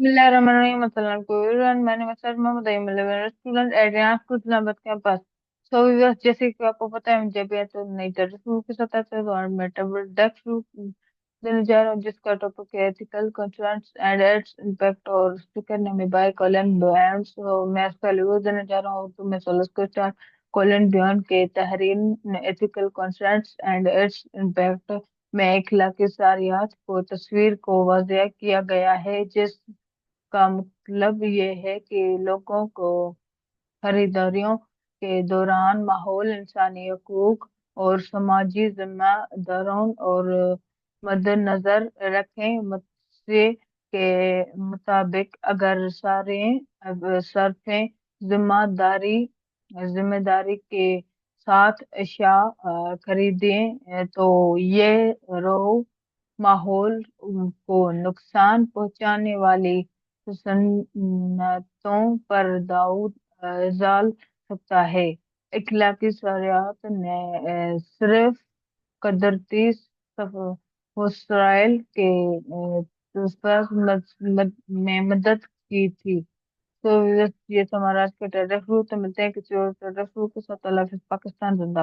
Bismillahirrahmanirrahim. Assalamualaikum everyone. My name is Salma Mudai. I'm a student at Yanakut Islamabad campus. So viewers, जैसे कि आपको पता है मैं जब या तो नई तर्जमों के साथ आता है तो और मैं डबल डेस्क देने जा रहा हूँ जिसका टॉपिक है ethical concerns and its impact और स्पीकर नेम है बाय कॉलिन बयान। तो मैं इसका रिव्यू देने जा रहा हूँ तो मैं सोलह को स्टार कॉलिन बयान के तहरीर ethical concerns and its impact में इखलाकी सारियात को तस्वीर को वाज़ह किया गया है जिस का मतलब ये है कि लोगों को खरीदारियों के दौरान माहौल, इंसानी हकूक और समाजी जिम्मेदारियों और मद्देनजर रखें। मसले के मुताबिक अगर सारे सरफें जिम्मेदारी जिम्मेदारी के साथ अशिया खरीदें तो ये रो माहौल को नुकसान पहुंचाने वाली सनतों पर दाऊद डाल सकता है। इखलाकी शरियत ने सिर्फ कुदरती वसाइल के तहफ़्फ़ुज़ में मदद की थी। तो ये हमारा आज का टेरेफ रूट। तो मिलते हैं किसी और टेरेफ रूट के साथ। अल्लाह हाफ़िज़। पाकिस्तान जिंदाबाद।